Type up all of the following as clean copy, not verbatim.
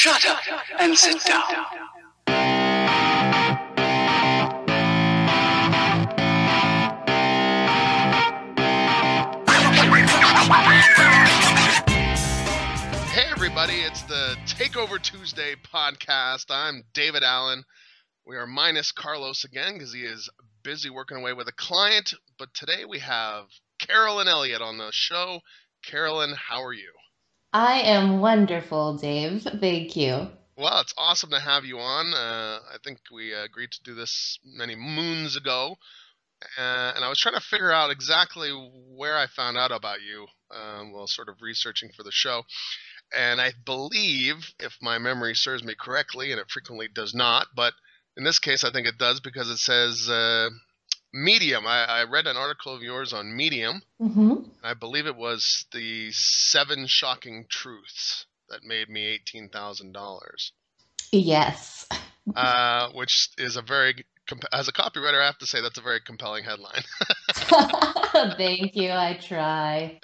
Shut up and sit down. Hey everybody, it's the Takeover Tuesday podcast. I'm David Allen. We are minus Carlos again because he is busy working away with a client. But today we have Carolyn Elliott on the show. Carolyn, how are you? I am wonderful, Dave. Thank you. Well, it's awesome to have you on. I think we agreed to do this many moons ago. And I was trying to figure out exactly where I found out about you while sort of researching for the show. And I believe, if my memory serves me correctly, and it frequently does not, but in this case I think it does because it says Medium. I read an article of yours on Medium. Mm-hmm. I believe it was the 7 Shocking Truths that made me $18,000. Yes. Which is a very, as a copywriter, I have to say that's a very compelling headline. Thank you. I try.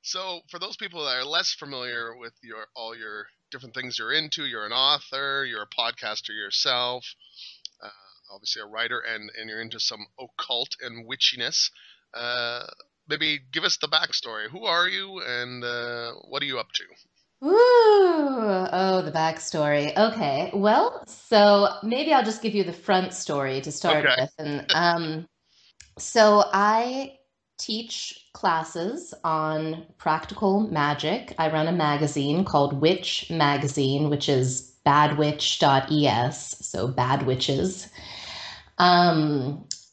So for those people that are less familiar with all your different things you're into, you're an author, you're a podcaster yourself, obviously a writer, and you're into some occult and witchiness. Maybe give us the backstory. Who are you and what are you up to? Ooh, oh, the backstory. Okay. Well, so maybe I'll just give you the front story to start with. And so I teach classes on practical magic. I run a magazine called Witch Magazine, which is badwitch.es, so bad witches.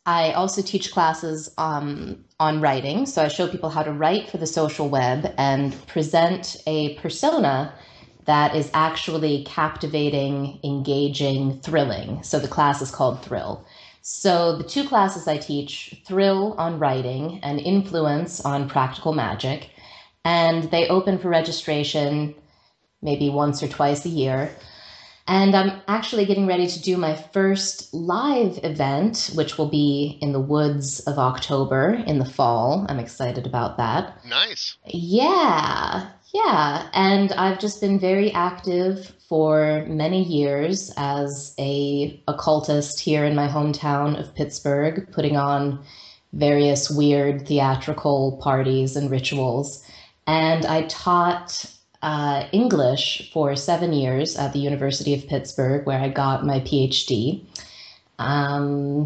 I also teach classes on writing. So I show people how to write for the social web and present a persona that is actually captivating, engaging, thrilling. So the class is called Thrill. So the 2 classes I teach, Thrill on writing and Influence on practical magic, and they open for registration maybe once or twice a year. And I'm actually getting ready to do my first live event, which will be in the woods of October in the fall. I'm excited about that. Nice. Yeah. And I've just been very active for many years as a occultist here in my hometown of Pittsburgh, putting on various weird theatrical parties and rituals. And I taught English for 7 years at the University of Pittsburgh, where I got my PhD. I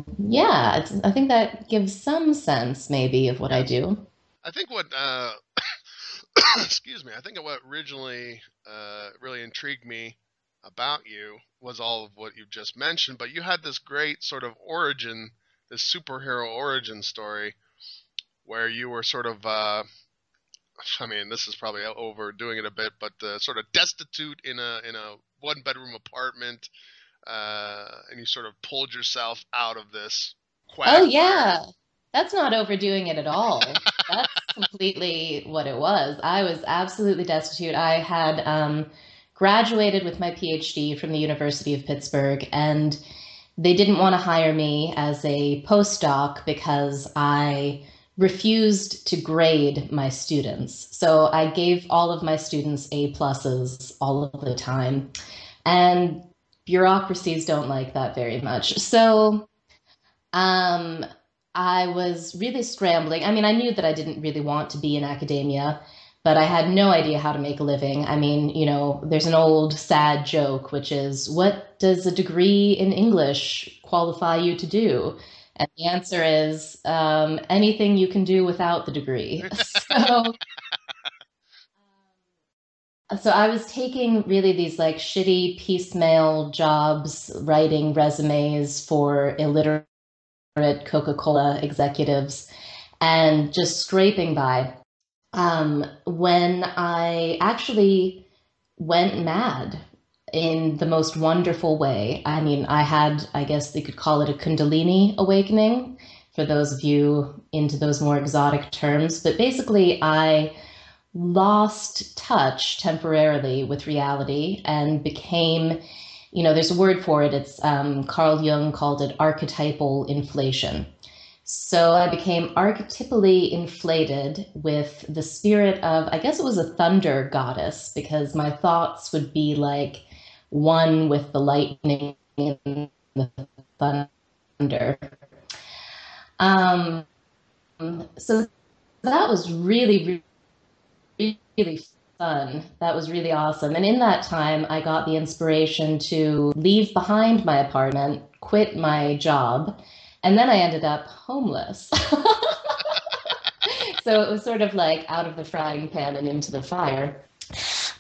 think that gives some sense maybe of what I do. I think what excuse me, I think what originally really intrigued me about you was all of what you've just mentioned, but you had this great sort of origin, this superhero origin story where you were sort of I mean, this is probably overdoing it a bit, but sort of destitute in a 1-bedroom apartment, and you sort of pulled yourself out of this quagmire. Oh yeah, that's not overdoing it at all. That's completely what it was. I was absolutely destitute. I had graduated with my PhD from the University of Pittsburgh, and they didn't want to hire me as a postdoc because I refused to grade my students. So I gave all of my students A+ all of the time. And bureaucracies don't like that very much. So I was really scrambling. I mean, I knew that I didn't really want to be in academia, but I had no idea how to make a living. I mean, there's an old sad joke, which is, what does a degree in English qualify you to do? And the answer is anything you can do without the degree. So I was taking really these like shitty piecemeal jobs, writing resumes for illiterate Coca-Cola executives and just scraping by. When I actually went mad in the most wonderful way. I mean, I had, I guess they could call it a Kundalini awakening for those of you into those more exotic terms. But basically, I lost touch temporarily with reality and became, there's a word for it. It's Carl Jung called it archetypal inflation. So I became archetypally inflated with the spirit of, I guess it was a thunder goddess, because my thoughts would be like one with the lightning and the thunder. Um, so that was really fun. That was really awesome. And in that time, I got the inspiration to leave behind my apartment, quit my job, and then I ended up homeless. So it was sort of like out of the frying pan and into the fire.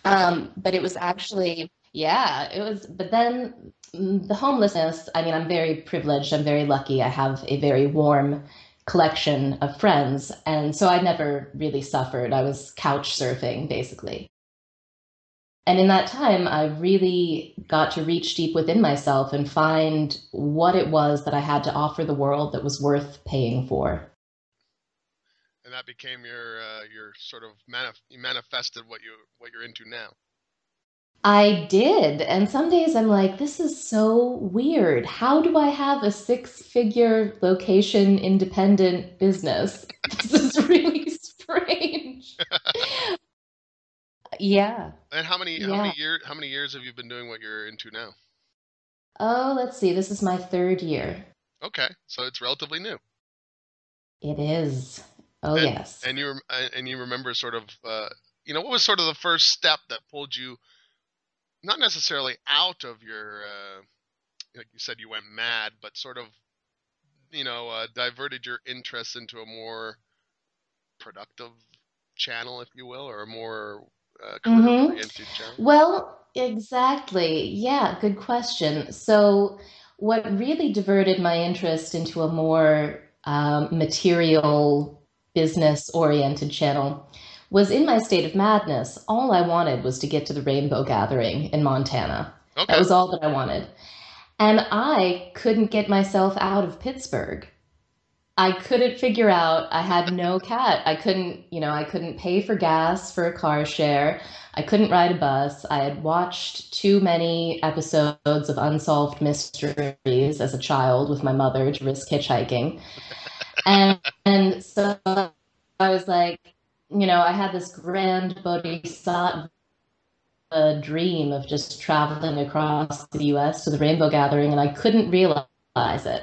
But it was actually, yeah, it was. But then the homelessness, I mean, I'm very privileged. I'm very lucky. I have a very warm collection of friends. And so I never really suffered. I was couch surfing, basically. And in that time, I really got to reach deep within myself and find what it was that I had to offer the world that was worth paying for. And that became your sort of you manifested what you're into now. I did. And some days I'm like, this is so weird. How do I have a six-figure location independent business? This is really strange. Yeah. And Yeah. how many years have you been doing what you're into now? Oh, let's see. This is my third year. Okay, so it's relatively new. It is. Oh, And yes. and you remember sort of what was sort of the first step that pulled you not necessarily out of your like you said you went mad, but sort of diverted your interest into a more productive channel, if you will, or a more Mm-hmm. career-oriented channel? Well, exactly. Yeah, good question. So, what really diverted my interest into a more material, business-oriented channel was in my state of madness. All I wanted was to get to the Rainbow Gathering in Montana. That Okay. was all that I wanted. And I couldn't get myself out of Pittsburgh. I couldn't figure out, I had no cat. I couldn't pay for gas for a car share. I couldn't ride a bus. I had watched too many episodes of Unsolved Mysteries as a child with my mother to risk hitchhiking. And so I was like, I had this grand bodhisattva dream of just traveling across the US to the Rainbow Gathering, and I couldn't realize it.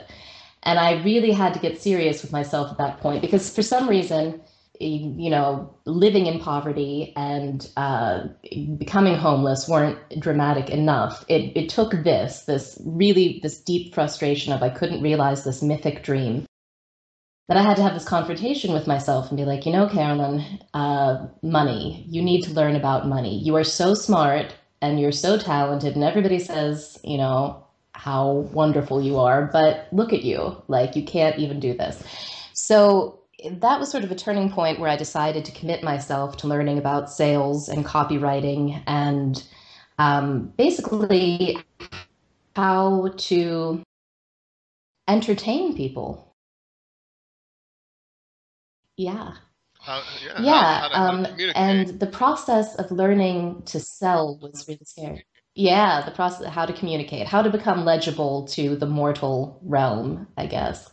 And I really had to get serious with myself at that point because for some reason, living in poverty and becoming homeless weren't dramatic enough. It took this deep frustration of I couldn't realize this mythic dream that I had to have this confrontation with myself and be like, Carolyn, money, you need to learn about money. You are so smart and you're so talented, and everybody says, how wonderful you are, but look at you, like you can't even do this. So that was sort of a turning point where I decided to commit myself to learning about sales and copywriting and basically how to entertain people. Yeah. Yeah. How to communicate. And the process of learning to sell was really scary. Yeah, the process, how to communicate, how to become legible to the mortal realm, I guess.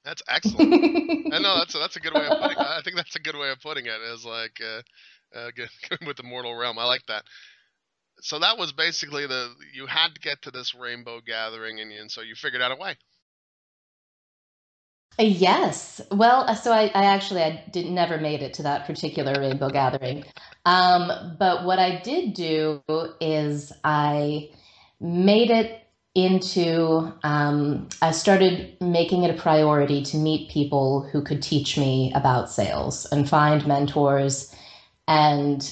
That's excellent. I know that's a good way of putting. I think that's a good way of putting it. Is like with the mortal realm. I like that. So that was basically you had to get to this rainbow gathering, and so you figured out a way. Yes. Well, so I didn't never made it to that particular rainbow gathering. But what I did do is I made it into, I started making it a priority to meet people who could teach me about sales and find mentors and,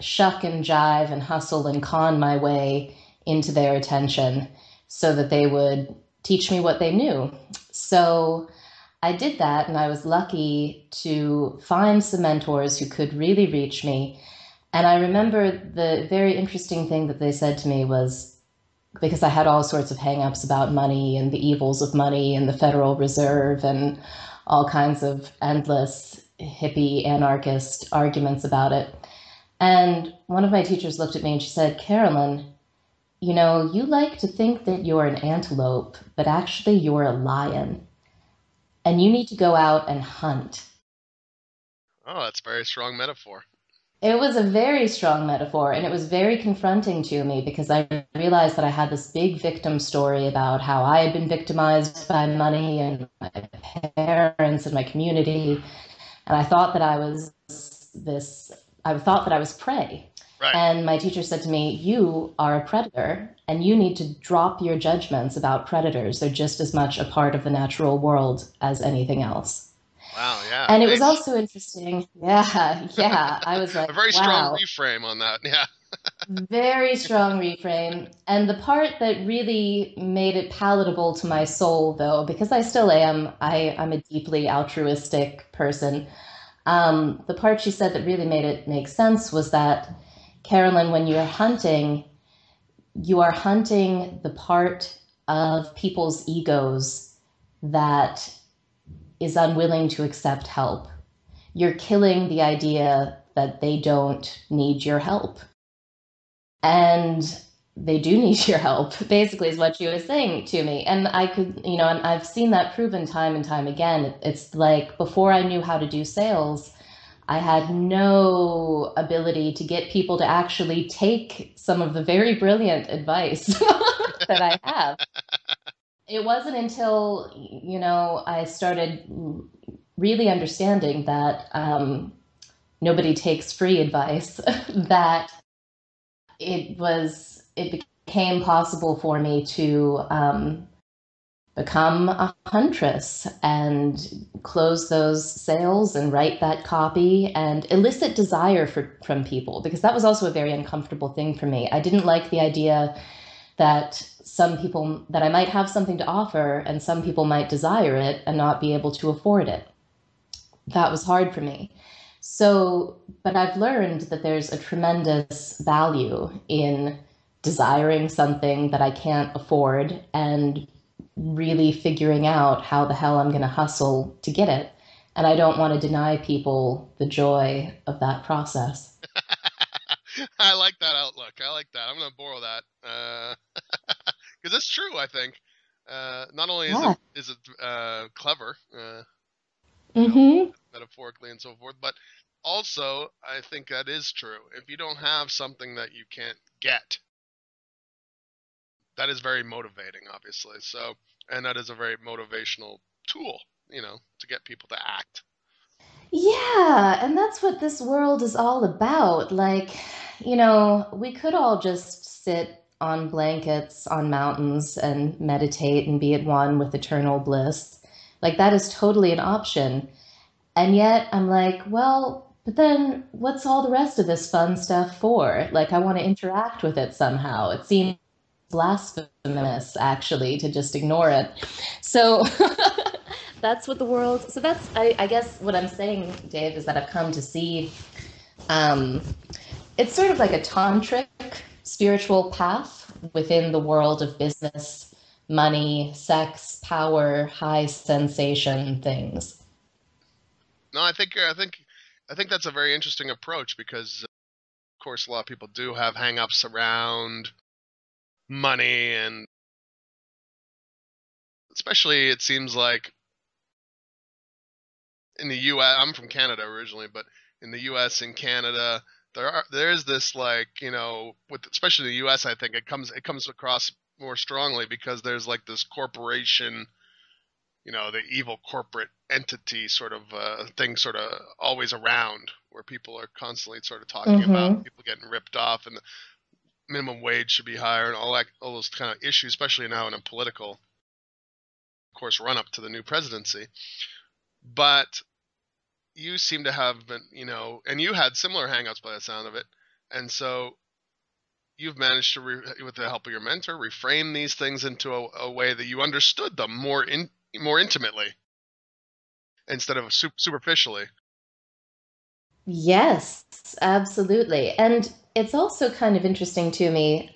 shuck and jive and hustle and con my way into their attention so that they would teach me what they knew. So I did that, and I was lucky to find some mentors who could really reach me. And I remember the very interesting thing that they said to me was because I had all sorts of hangups about money and the evils of money and the Federal Reserve and all kinds of endless hippie anarchist arguments about it. And one of my teachers looked at me and she said, Carolyn, you like to think that you're an antelope, but actually you're a lion. and you need to go out and hunt. Oh, that's a very strong metaphor. It was a very strong metaphor, and it was very confronting to me because I realized that I had this big victim story about how I had been victimized by money and my parents and my community, and I thought that I was prey. Right. And my teacher said to me, "You are a predator, and you need to drop your judgments about predators. They're just as much a part of the natural world as anything else." Wow, yeah, And it was thanks. also interesting. Yeah, yeah. I was A like, very strong wow, reframe on that. Yeah. very strong reframe. And the part that really made it palatable to my soul, though, because I still am, I'm a deeply altruistic person. The part she said that really made it make sense was that, Carolyn, when you're hunting, you are hunting the part of people's egos that is unwilling to accept help. You're killing the idea that they don't need your help. And they do need your help, basically, is what she was saying to me. And I could, and I've seen that proven time and time again. It's like before I knew how to do sales, I had no ability to get people to actually take some of the very brilliant advice that I have. It wasn't until, I started really understanding that nobody takes free advice that it became possible for me to become a huntress and close those sales and write that copy and elicit desire from people, because that was also a very uncomfortable thing for me. I didn't like the idea that I might have something to offer and some people might desire it and not be able to afford it. That was hard for me. So, but I've learned that there's a tremendous value in desiring something that I can't afford and really figuring out how the hell I'm going to hustle to get it. And I don't want to deny people the joy of that process. I like that outlook. I like that. I'm going to borrow that. Because it's true, I think. Not only is Yeah. it clever, Mm-hmm. metaphorically and so forth, but also I think that is true. If you don't have something that you can't get, that is very motivating, obviously. So, and that is a very motivational tool, to get people to act. Yeah, and that's what this world is all about. Like, we could all just sit on blankets on mountains and meditate and be at one with eternal bliss. Like, that is totally an option. And yet I'm like, well, but then what's all the rest of this fun stuff for? Like, I want to interact with it somehow. It seems blasphemous, actually, to just ignore it. So that's what the world. So I guess what I'm saying, Dave, is that I've come to see. Um, it's sort of like a tantric spiritual path within the world of business, money, sex, power, high sensation things. No, I think that's a very interesting approach because, of course, a lot of people do have hang-ups around money, and especially it seems like in the U.S. I'm from Canada originally, but in the U.S. and Canada, there's this, like, with especially the U.S. I think it comes across more strongly because there's like this corporation, the evil corporate entity sort of thing, sort of always around, where people are constantly sort of talking about Mm-hmm. people getting ripped off and the minimum wage should be higher and all those kind of issues, especially now in a political, of course, run up to the new presidency. But you seem to have been, and you had similar hangups by the sound of it, and so you've managed to, with the help of your mentor, reframe these things into a way that you understood them more intimately instead of superficially. Yes, absolutely. And it's also kind of interesting to me,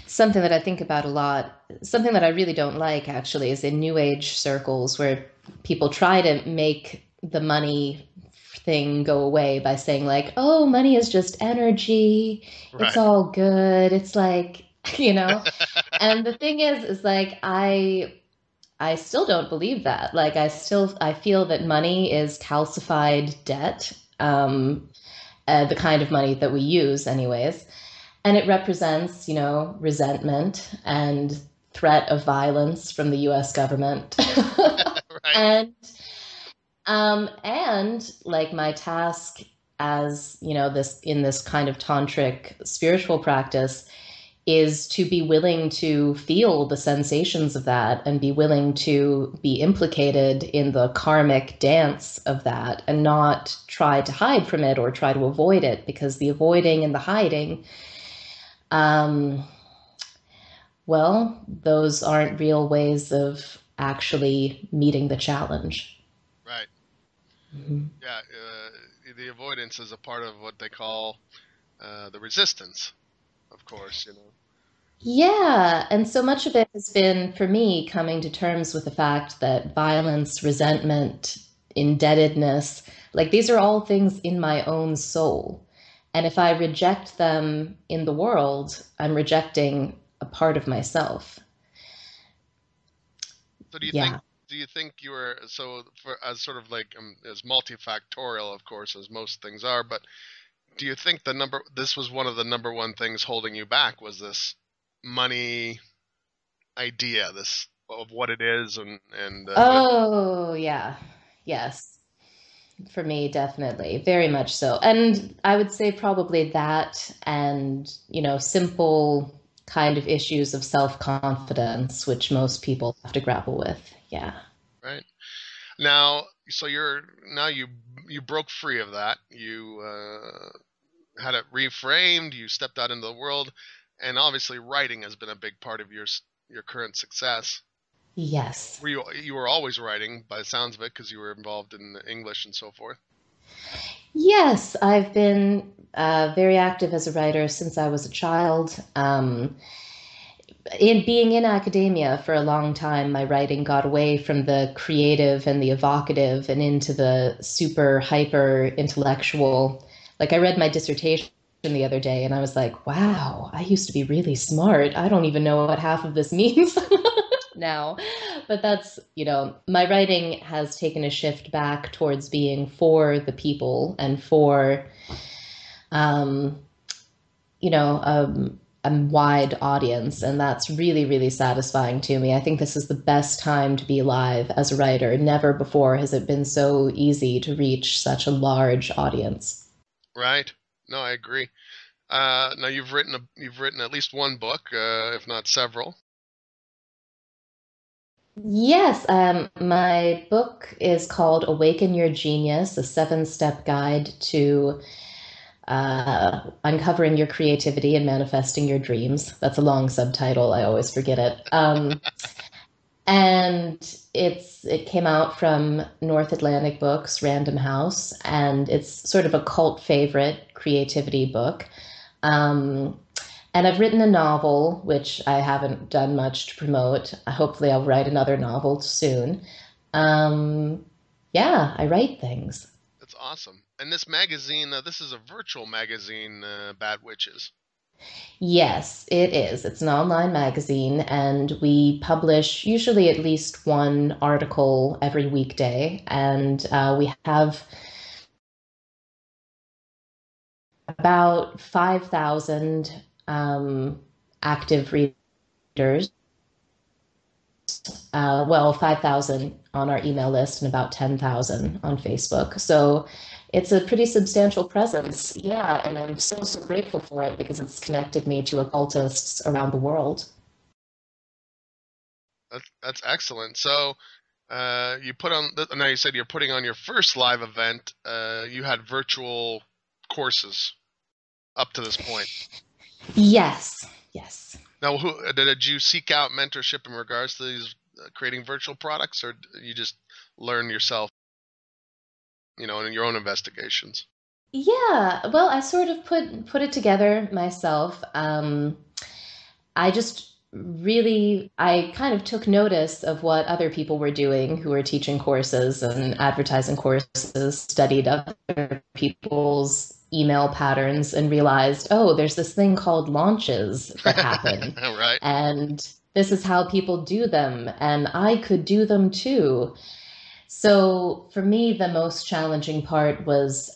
something that I think about a lot, something that I really don't like actually, is in New Age circles where people try to make the money thing go away by saying, like, oh, money is just energy. It's Right. all good. It's like, you know. And the thing is like, I still don't believe that. Like I feel that money is calcified debt, the kind of money that we use anyways. And it represents, resentment and threat of violence from the US government. Right. And like my task as, this in this kind of tantric spiritual practice is to be willing to feel the sensations of that and be willing to be implicated in the karmic dance of that and not try to hide from it or try to avoid it, because the avoiding and the hiding, um, well, those aren't real ways of actually meeting the challenge. Right. Mm-hmm. Yeah. The avoidance is a part of what they call the resistance, of course, Yeah, and so much of it has been, for me, coming to terms with the fact that violence, resentment, indebtedness, like these are all things in my own soul. And if I reject them in the world, I'm rejecting a part of myself. So Yeah. do you think you were, so for as sort of like as multifactorial, of course, as most things are, but do you think this was one of the number one things holding you back, was this money idea, this of what it is and what it, Oh, yeah. Yes. For me, definitely. Very much so. And I would say probably that and, simple kind of issues of self-confidence, which most people have to grapple with. Yeah. right? Now, so you broke free of that. You had it reframed. You stepped out into the world, and obviously, writing has been a big part of your current success. Yes. You were always writing, by the sounds of it, because you were involved in English and so forth. Yes, I've been very active as a writer since I was a child. In being in academia for a long time, my writing got away from the creative and the evocative and into the super hyper intellectual. Like I read my dissertation the other day and I was like, wow, I used to be really smart. I don't even know what half of this means now. But that's, my writing has taken a shift back towards being for the people and for, um, a wide audience, and that's really, really satisfying to me. I think this is the best time to be alive as a writer. Never before has it been so easy to reach such a large audience. Right? No, I agree. Now you've written at least one book, if not several. Yes, my book is called Awaken Your Genius, a 7-step guide to uncovering your creativity and manifesting your dreams. That's a long subtitle. I always forget it. And it came out from North Atlantic Books, Random House, and it's sort of a cult favorite creativity book. Um, and I've written a novel, which I haven't done much to promote. Hopefully, I'll write another novel soon. Um, yeah, I write things. That's awesome. And this magazine, this is a virtual magazine, Bad Witches. Yes, it is. It's an online magazine, and we publish usually at least one article every weekday. And we have about 5,000 active readers. Well, 5,000 on our email list and about 10,000 on Facebook. So it's a pretty substantial presence. Yeah, and I'm so, so grateful for it because it's connected me to occultists around the world. That's excellent. So, you put on. Now you said you're putting on your first live event. You had virtual courses up to this point. Yes, yes. Now, did you seek out mentorship in regards to these creating virtual products, or you just learn yourself, in your own investigations? Yeah, well, I sort of put it together myself. I just really, I kind of took notice of what other people were doing who were teaching courses and advertising courses, studied other people's email patterns and realized, oh, there's this thing called launches that happen. Right. And this is how people do them, and I could do them too. So for me, the most challenging part was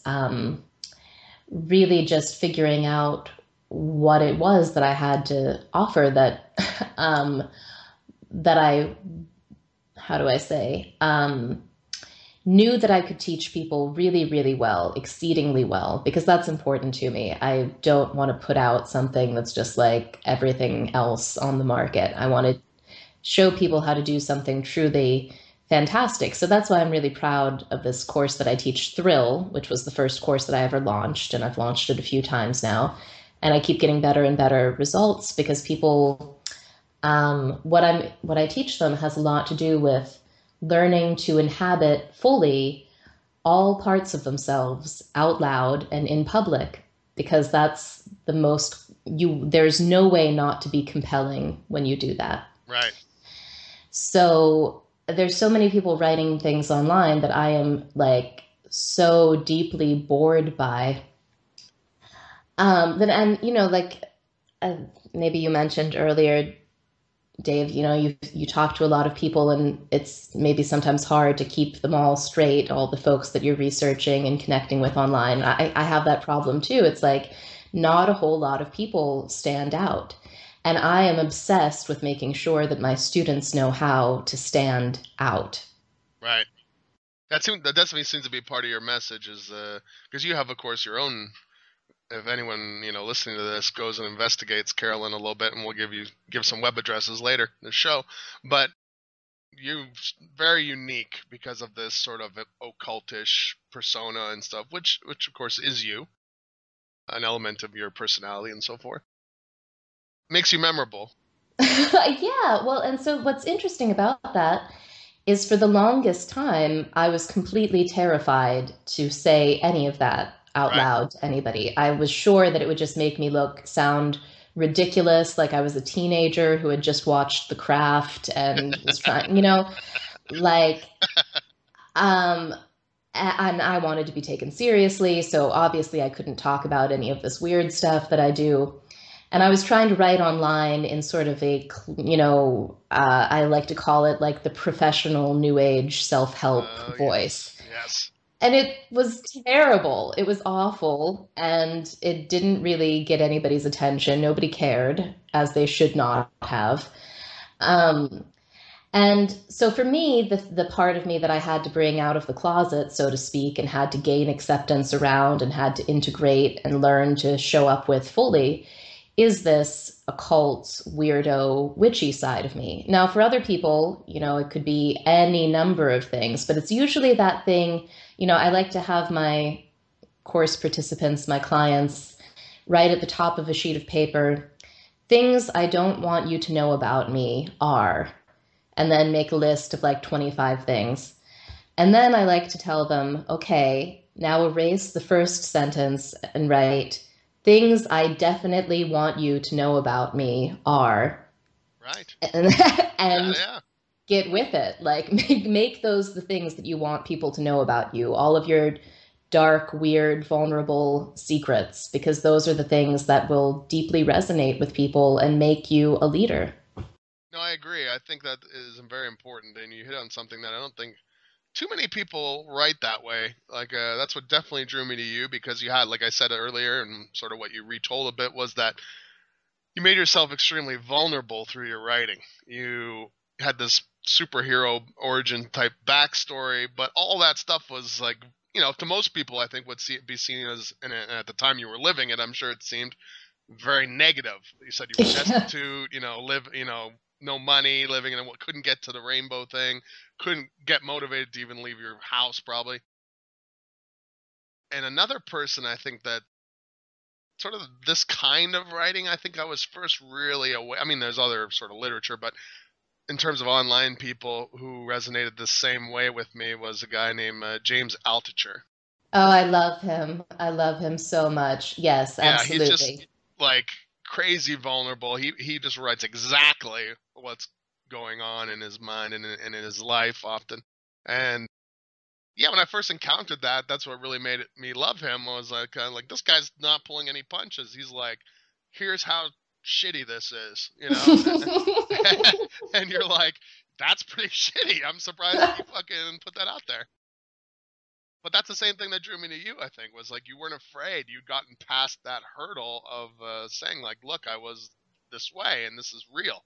really just figuring out what it was that I had to offer that that I, how do I say, knew that I could teach people really, really well, exceedingly well, because that's important to me. I don't want to put out something that's just like everything else on the market. I want to show people how to do something truly fantastic. So that's why I'm really proud of this course that I teach, Thrill, which was the first course that I ever launched, and I've launched it a few times now. And I keep getting better and better results because people, what I teach them has a lot to do with learning to inhabit fully all parts of themselves out loud and in public, because that's the most, there's no way not to be compelling when you do that. Right. So there's so many people writing things online that I am like so deeply bored by. Then, and like uh, maybe you mentioned earlier, Dave, you talk to a lot of people, and it's maybe sometimes hard to keep them all straight, all the folks that you're researching and connecting with online. I have that problem too. It's like not a whole lot of people stand out. And I am obsessed with making sure that my students know how to stand out. Right. That definitely seems to be part of your message, is because you have, of course, your own. If anyone listening to this goes and investigates Carolyn a little bit, and we'll give some web addresses later in the show, but you're very unique because of this sort of occultish persona and stuff, which of course is you, an element of your personality and so forth. Makes you memorable. Yeah, well, and so what's interesting about that is for the longest time, I was completely terrified to say any of that out Right. loud to anybody. I was sure that it would just make me sound ridiculous, like I was a teenager who had just watched The Craft and was trying, like, um, and I wanted to be taken seriously. So obviously, I couldn't talk about any of this weird stuff that I do. And I was trying to write online in sort of a, I like to call it like the professional new age self help Oh, voice. yes. Yes. And it was terrible. It was awful. And it didn't really get anybody's attention. Nobody cared, as they should not have. Um, and so for me, the part of me that I had to bring out of the closet, so to speak, and had to gain acceptance around and had to integrate and learn to show up with fully is this occult, weirdo, witchy side of me. Now, for other people, it could be any number of things, but it's usually that thing. I like to have my course participants, my clients, write at the top of a sheet of paper, things I don't want you to know about me are, and then make a list of like 25 things. And then I like to tell them, okay, now erase the first sentence and write, things I definitely want you to know about me are. Right. And, Yeah. and Yeah. get with it. Like, make those the things that you want people to know about you, all of your dark, weird, vulnerable secrets, because those are the things that will deeply resonate with people and make you a leader. No, I agree. I think that is very important, and you hit on something that I don't think too many people write that way. Like that's what definitely drew me to you, because you had, like I said earlier, and sort of what you retold a bit, was that you made yourself extremely vulnerable through your writing. You had this superhero origin type backstory, but all that stuff was like, to most people, I think would be seen as, and at the time you were living it, I'm sure it seemed very negative. You said you were destitute, live, no money, living in couldn't get to the rainbow thing, couldn't get motivated to even leave your house probably. And another person, I think, that sort of this kind of writing, I think I was first really aware. I mean, there's other sort of literature, but in terms of online people who resonated the same way with me was a guy named James Altucher. Oh, I love him. I love him so much. Yes, Yeah, he's just absolutely. like crazy vulnerable. He just writes exactly what's going on in his mind and in his life often. And yeah, when I first encountered that, that's what really me love him. Was like, this guy's not pulling any punches. He's like, here's how shitty this is, you know? And you're like, that's pretty shitty. I'm surprised that you fucking put that out there. But that's the same thing that drew me to you, I think, was like you weren't afraid. You'd gotten past that hurdle of saying, like, look, I was this way and this is real.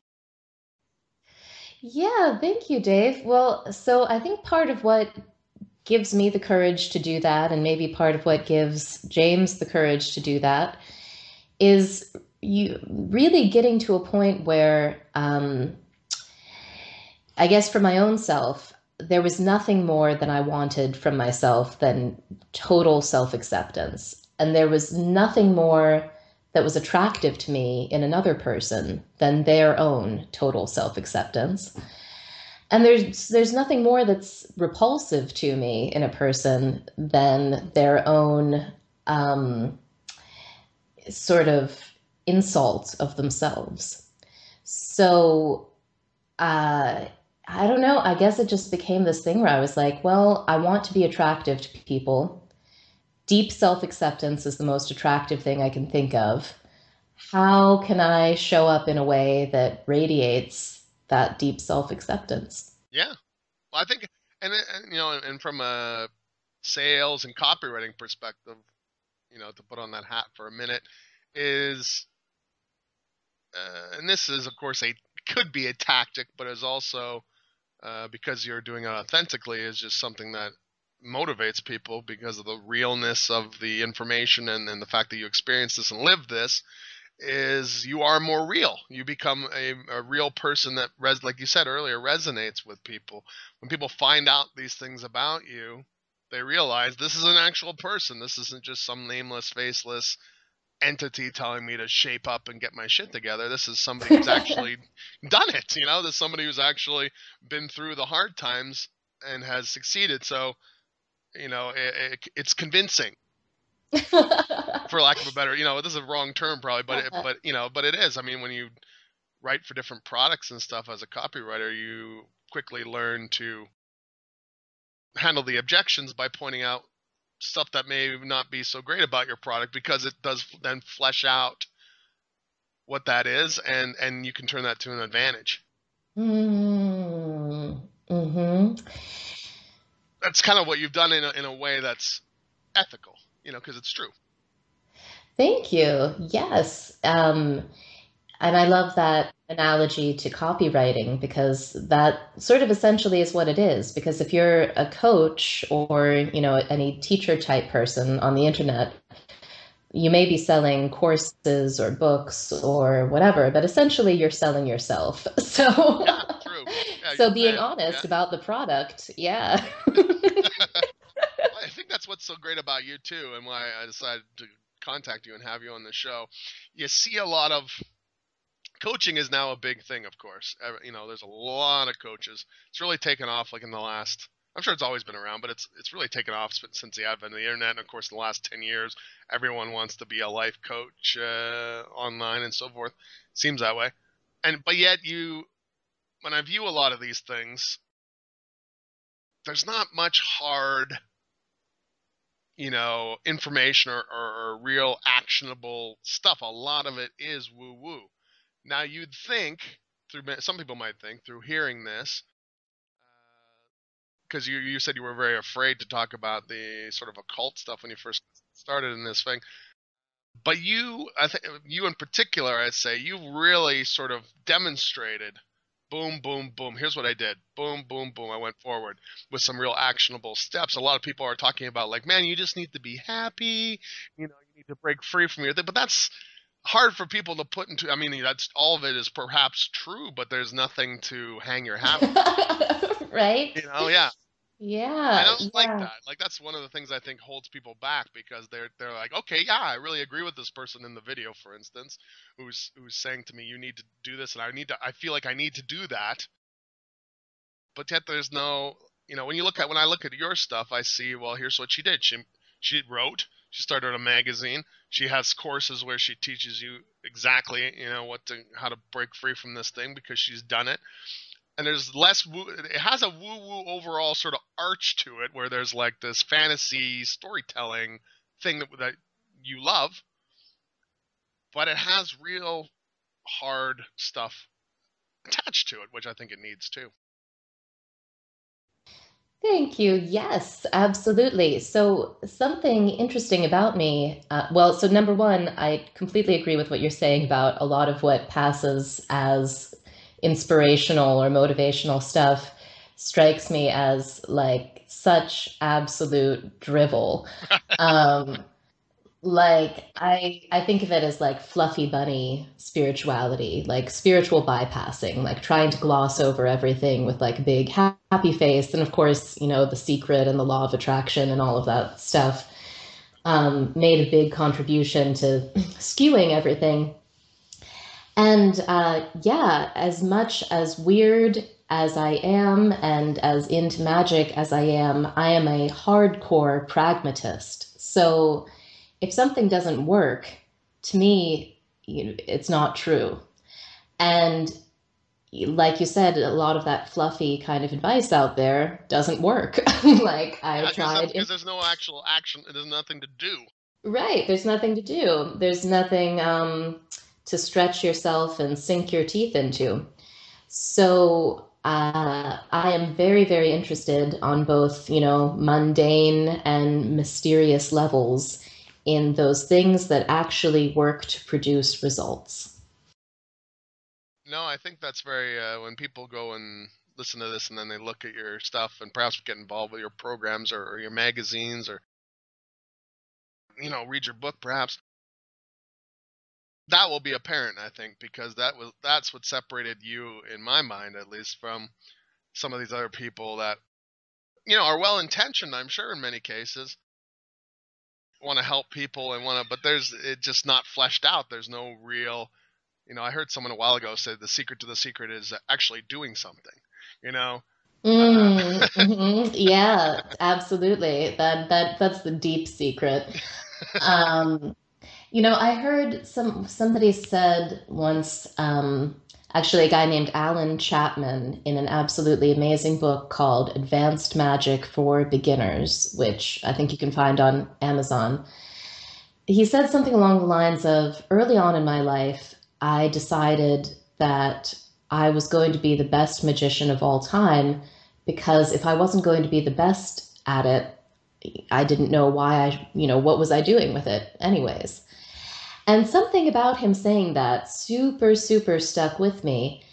Yeah, thank you, Dave. Well, so I think part of what gives me the courage to do that, and maybe part of what gives James the courage to do that, is you really getting to a point where, I guess for my own self, there was nothing more than I wanted from myself than total self acceptance. And there was nothing more that was attractive to me in another person than their own total self acceptance. And there's nothing more that's repulsive to me in a person than their own sort of insult of themselves. So I don't know. I guess it just became this thing where I was like, well, I want to be attractive to people. Deep self acceptance is the most attractive thing I can think of. How can I show up in a way that radiates that deep self acceptance? Yeah. Well, I think, and from a sales and copywriting perspective, to put on that hat for a minute, is, and this is, of course, could be a tactic, but is also, because you're doing it authentically, is just something that motivates people because of the realness of the information and the fact that you experience this and live this, is you are more real. You become a real person that, like you said earlier, resonates with people. When people find out these things about you, they realize this is an actual person. This isn't just some nameless, faceless entity telling me to shape up and get my shit together. This is somebody who's actually done it. There's somebody who's actually been through the hard times and has succeeded. So, it's convincing, for lack of a better, this is a wrong term probably, but it is. I mean, when you write for different products and stuff as a copywriter, you quickly learn to handle the objections by pointing out stuff that may not be so great about your product, because it does then flesh out what that is, and you can turn that to an advantage. Mm-hmm. That's kind of what you've done in a way that's ethical, because it's true. Thank you. Yes. And I love that analogy to copywriting, because that sort of essentially is what it is. Because if you're a coach or, any teacher type person on the internet, you may be selling courses or books or whatever, but essentially you're selling yourself. So, Yeah, true. Yeah, so being honest about the product, yeah. I think that's what's so great about you too, and why I decided to contact you and have you on the show. You see a lot of coaching is now a big thing, of course. There's a lot of coaches. It's really taken off, like in the last, I'm sure it's always been around, but it's really taken off since the advent of the internet. And of course, in the last 10 years, everyone wants to be a life coach online and so forth. Seems that way. But yet when I view a lot of these things, there's not much hard, information or real actionable stuff. A lot of it is woo-woo. Now, you'd think, some people might think, through hearing this, because you said you were very afraid to talk about the sort of occult stuff when you first started in this thing. But I think you in particular, I'd say, you really sort of demonstrated, boom, boom, boom, here's what I did. Boom, boom, boom, I went forward with some real actionable steps. A lot of people are talking about, like, man, you just need to be happy, you need to break free from your thing. But that's hard for people to put into, I mean, that's all of it is perhaps true, but there's nothing to hang your hat on. Right? Yeah. Yeah. I don't like that. Like, that's one of the things I think holds people back, because they're like, okay, yeah, I really agree with this person in the video, for instance, who's saying to me, you need to do this, and I feel like I need to do that. But yet there's no, when I look at your stuff, I see, well, here's what she did. She wrote, she started a magazine. She has courses where she teaches you exactly, how to break free from this thing, because she's done it. And there's less it has a woo-woo overall sort of arch to it, where there's like this fantasy storytelling thing that you love, but it has real hard stuff attached to it, which I think it needs too. Thank you. Yes, absolutely. So, something interesting about me, so number one, I completely agree with what you're saying about a lot of what passes as inspirational or motivational stuff strikes me as like such absolute drivel. Um, I think of it as like fluffy bunny spirituality, like spiritual bypassing, like trying to gloss over everything with like a big happy face, and of course, you know, the secret and the law of attraction and all of that stuff made a big contribution to skewing everything. And yeah, as much as weird as I am and as into magic as I am a hardcore pragmatist. So if something doesn't work, to me, it's not true. And like you said, a lot of that fluffy kind of advice out there doesn't work. Like I tried. Because there's no actual action. There's nothing to do. Right. There's nothing to do. There's nothing to stretch yourself and sink your teeth into. So I am very, very interested on both, you know, mundane and mysterious levels in those things that actually work to produce results. No, I think that's very, when people go and listen to this and then they look at your stuff and perhaps get involved with your programs or your magazines or, you know, read your book perhaps, that will be apparent, I think, because that's what separated you, in my mind at least, from some of these other people that, you know, are well intentioned, I'm sure, in many cases, want to help people and but there's it just not fleshed out. There's no real, you know, I heard someone a while ago say the secret to the secret is actually doing something, you know. Yeah, absolutely. That's the deep secret. You know, I heard somebody said once, actually a guy named Alan Chapman in an absolutely amazing book called Advanced Magic for Beginners, which I think you can find on Amazon. He said something along the lines of, early on in my life, I decided that I was going to be the best magician of all time, because if I wasn't going to be the best at it, I didn't know why what was I doing with it anyways. And something about him saying that super, super stuck with me.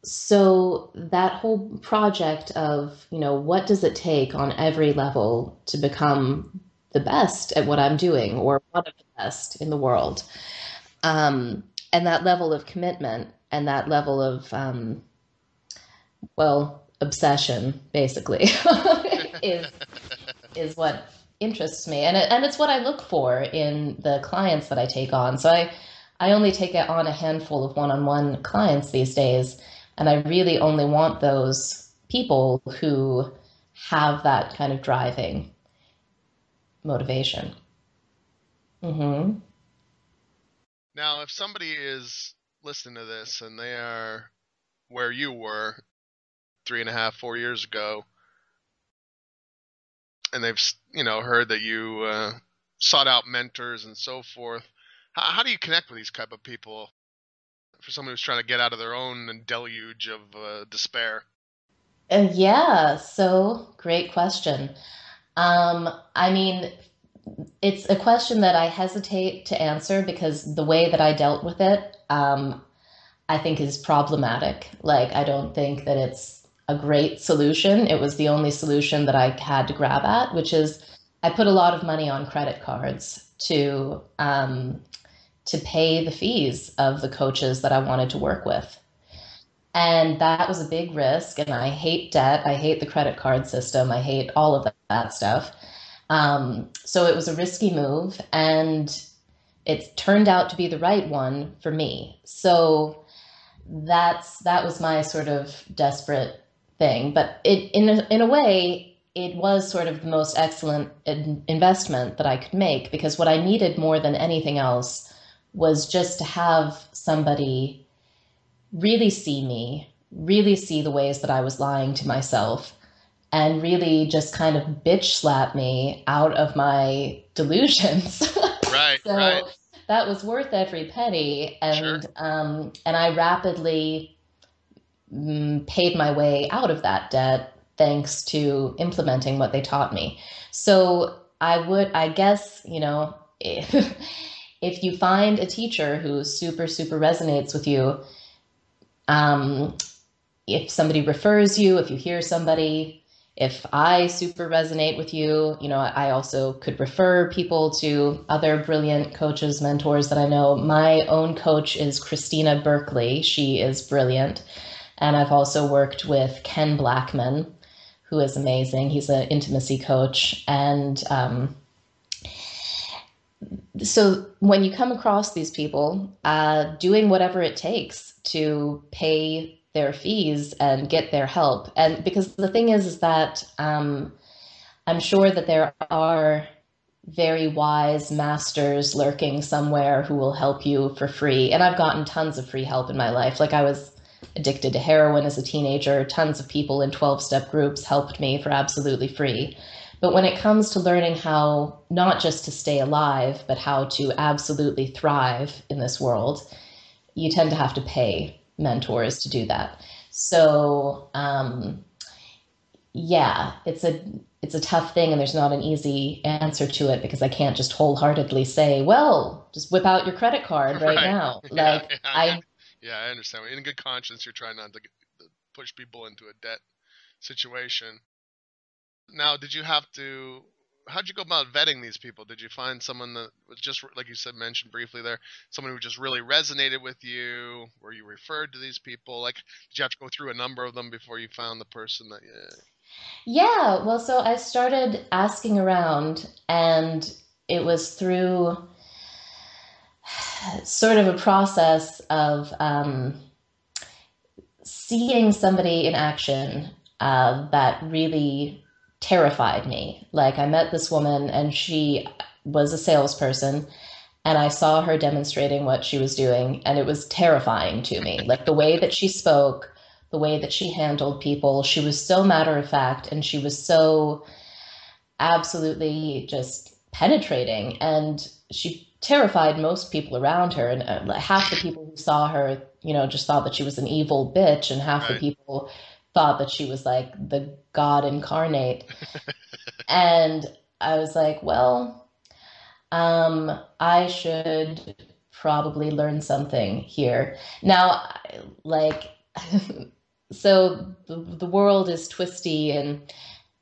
So that whole project of, you know, what does it take on every level to become the best at what I'm doing, or one of the best in the world? And that level of commitment and that level of, obsession, basically, is what interests me, and it's what I look for in the clients that I take on. So I only take on a handful of one-on-one clients these days, and I really only want those people who have that kind of driving motivation. Mm-hmm. Now, if somebody is listening to this and they are where you were 3.5, 4 years ago, and they've, you know, heard that you sought out mentors and so forth, how do you connect with these type of people for someone who's trying to get out of their own deluge of despair? Yeah, so great question. I mean, it's a question that I hesitate to answer because the way that I dealt with it, I think is problematic. Like, I don't think that it's a great solution. It was the only solution that I had to grab at, which is I put a lot of money on credit cards to pay the fees of the coaches that I wanted to work with. And that was a big risk. And I hate debt. I hate the credit card system. I hate all of that stuff. So it was a risky move, and it turned out to be the right one for me. So that was my sort of desperate thing. But in a way, it was sort of the most excellent investment that I could make, because what I needed more than anything else was just to have somebody really see me, really see the ways that I was lying to myself, and really just kind of bitch slap me out of my delusions. Right, So right. that was worth every penny. Sure. And I rapidly paid my way out of that debt thanks to implementing what they taught me. So I guess, if you find a teacher who super, super resonates with you, um, if somebody refers you, if you hear somebody, if I super resonate with you, I also could refer people to other brilliant coaches, mentors that I know. My own coach is Christina Berkeley. She is brilliant. And I've also worked with Ken Blackman, who is amazing. He's an intimacy coach. And so when you come across these people, doing whatever it takes to pay their fees and get their help. And because the thing is that I'm sure that there are very wise masters lurking somewhere who will help you for free. And I've gotten tons of free help in my life. Like I was addicted to heroin as a teenager. Tons of people in 12-step groups helped me for absolutely free. But when it comes to learning how not just to stay alive, but how to absolutely thrive in this world, you tend to have to pay mentors to do that. So, yeah, it's a tough thing, and there's not an easy answer to it because I can't just wholeheartedly say, well, just whip out your credit card right Right. now. Yeah, Like yeah, I yeah, I understand. In good conscience, you're trying not to push people into a debt situation. Now, did you have to? How'd you go about vetting these people? Did you find someone that was just like you said, mentioned briefly there, someone who just really resonated with you? Were you referred to these people? Like, did you have to go through a number of them before you found the person that? Yeah, well, so I started asking around, and it was through sort of a process of seeing somebody in action that really terrified me. Like, I met this woman, and she was a salesperson, and I saw her demonstrating what she was doing, and it was terrifying to me. Like, the way that she spoke, the way that she handled people, she was so matter of fact, and she was so absolutely just penetrating, and she terrified most people around her. And half the people who saw her, just thought that she was an evil bitch, and half the Right. people thought that she was like the god incarnate. And I was like, well, I should probably learn something here now. Like, so the world is twisty, and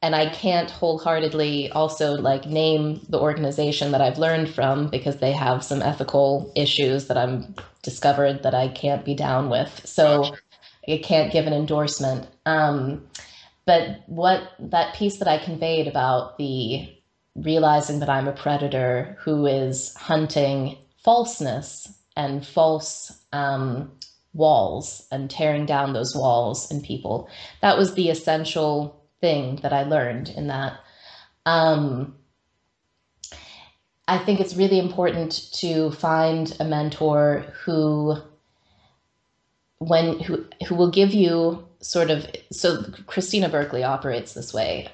I can't wholeheartedly also like name the organization that I've learned from because they have some ethical issues that I'm discovered that I can't be down with. Gotcha. So I can't give an endorsement. But what that piece that I conveyed about the realizing that I'm a predator who is hunting falseness and false walls and tearing down those walls in people, that was the essential thing that I learned in that. Um, I think it's really important to find a mentor who will give you sort of. So Christina Berkeley operates this way,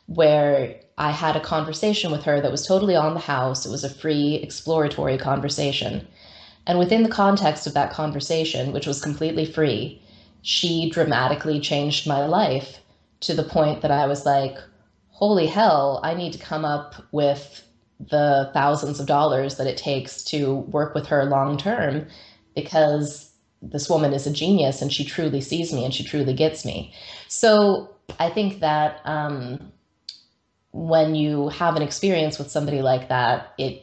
where I had a conversation with her that was totally on the house. It was a free exploratory conversation, and within the context of that conversation, which was completely free, she dramatically changed my life to the point that I was like, holy hell, I need to come up with the thousands of dollars that it takes to work with her long term, because this woman is a genius and she truly sees me and she truly gets me. So I think that when you have an experience with somebody like that, in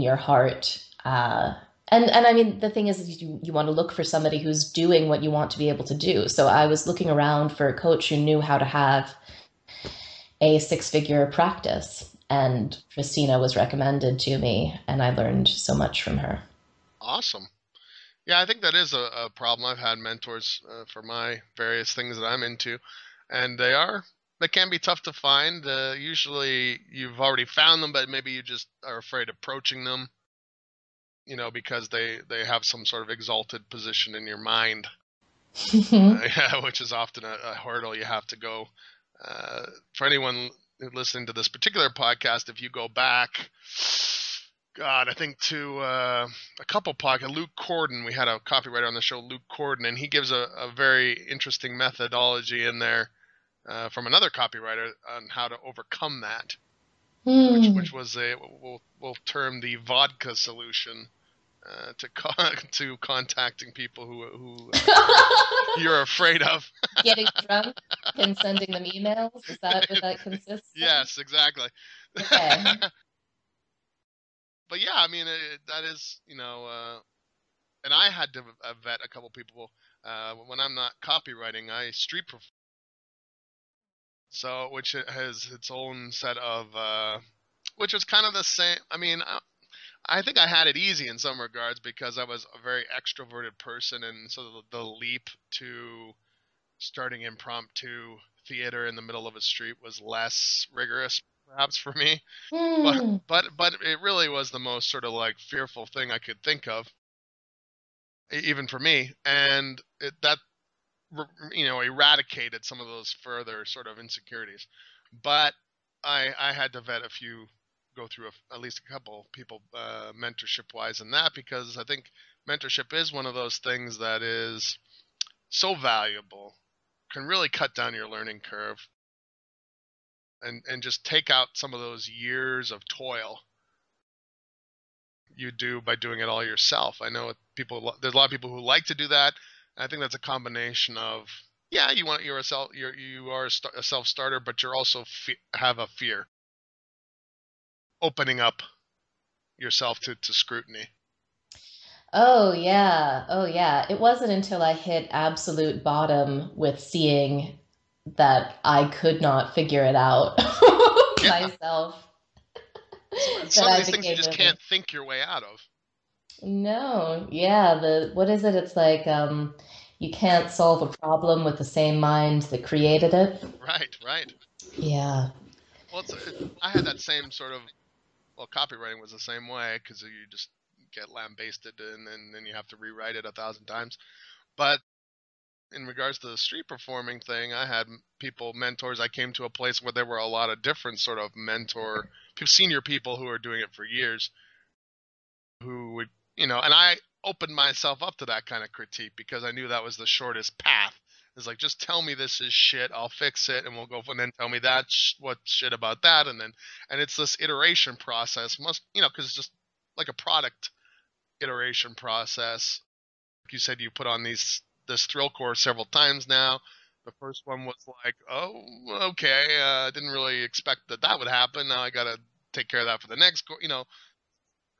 your heart. And I mean, the thing is you want to look for somebody who's doing what you want to be able to do. So I was looking around for a coach who knew how to have a six-figure practice, and Christina was recommended to me, and I learned so much from her. Awesome. Yeah, I think that is a problem. I've had mentors for my various things that I'm into, and they can be tough to find. Usually you've already found them, but maybe you just are afraid of approaching them, because they have some sort of exalted position in your mind, yeah, which is often a hurdle you have to go. For anyone listening to this particular podcast, if you go back God, I think to a couple podcasts, Luke Corden, we had a copywriter on the show, Luke Corden, and he gives a very interesting methodology in there from another copywriter on how to overcome that, Hmm. which was we'll term the vodka solution to contacting people who you're afraid of. Getting drunk and sending them emails? Is that what that consists of? Yes, exactly. Okay. But yeah, I mean, that is, and I had to vet a couple people. When I'm not copywriting, I street perform. So, which has its own set of, which was kind of the same. I mean, I think I had it easy in some regards because I was a very extroverted person, and so the leap to starting impromptu theater in the middle of a street was less rigorous, perhaps for me. But Hmm. but it really was the most sort of like fearful thing I could think of, even for me, and that eradicated some of those further sort of insecurities. But I had to vet a few, go through at least a couple people mentorship wise in that, because I think mentorship is one of those things that is so valuable, can really cut down your learning curve, and just take out some of those years of toil you do by doing it all yourself. I know there's a lot of people who like to do that. I think that's a combination of, yeah, you are a self starter, but you're also have a fear opening up yourself to scrutiny. Oh, yeah. Oh, yeah. It wasn't until I hit absolute bottom with seeing that I could not figure it out Yeah, myself that some of I these things you became just really. can't think your way out of. No, yeah, what is it? It's like you can't solve a problem with the same mind that created it. Right, right. Yeah. Well, I had that same sort of, well, copywriting was the same way, because you just get lambasted, and then you have to rewrite it 1,000 times. But in regards to the street performing thing, I had mentors. I came to a place where there were a lot of different sort of senior people who are doing it for years, who would, and I opened myself up to that kind of critique because I knew that was the shortest path. It's like, just tell me this is shit, I'll fix it, and we'll go, and then tell me what shit about that, and it's this iteration process, because it's just like a product iteration process. Like you said, you put on this thrill course several times now. The first one was like, oh, okay, didn't really expect that would happen. Now I gotta take care of that for the next,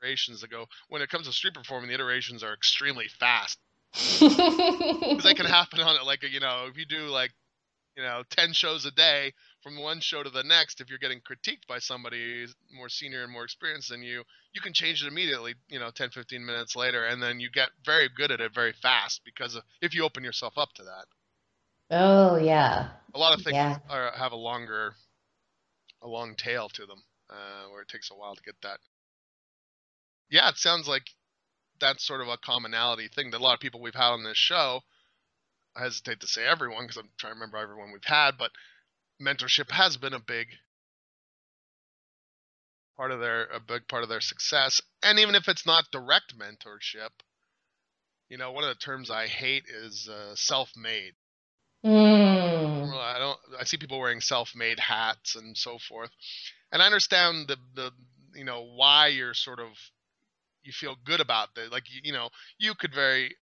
iterations ago. When it comes to street performing, the iterations are extremely fast, because they can happen on it like, if you do like, 10 shows a day, from one show to the next, if you're getting critiqued by somebody more senior and more experienced than you can change it immediately, 10, 15 minutes later, and then you get very good at it very fast, because if you open yourself up to that. Oh, yeah. A lot of things Yeah. have a long tail to them, where it takes a while to get that. Yeah, it sounds like that's sort of a commonality thing that a lot of people we've had on this show, I hesitate to say everyone because I'm trying to remember everyone we've had, but mentorship has been a big part of their success. And even if it's not direct mentorship, one of the terms I hate is self-made. Mm. Well, I see people wearing self-made hats and so forth, and I understand the why you feel good about that. Like, you could very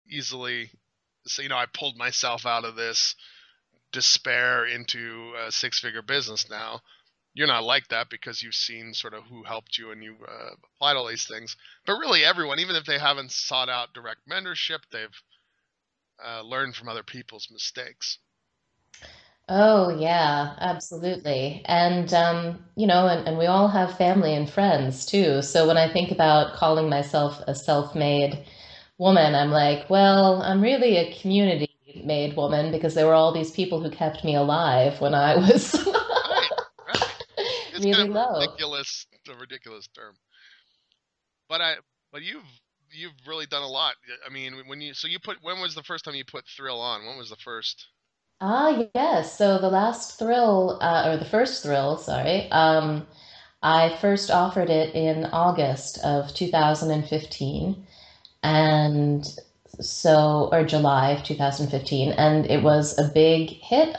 easily say, I pulled myself out of this despair into a six-figure business now. You're not like that because you've seen sort of who helped you, and you applied all these things. But really, everyone, even if they haven't sought out direct mentorship, they've learned from other people's mistakes. Oh, yeah, absolutely. And and we all have family and friends too. So when I think about calling myself a self-made woman, I'm like, well, I'm really a community-made woman because there were all these people who kept me alive when I was Right, right. It's kind really of low. a ridiculous term. But you've really done a lot. I mean, when was the first time you put Thrill on? When was the first? Ah, yes. So the last thrill, or the first thrill, sorry, I first offered it in August of 2015, and or July of 2015, and it was a big hit.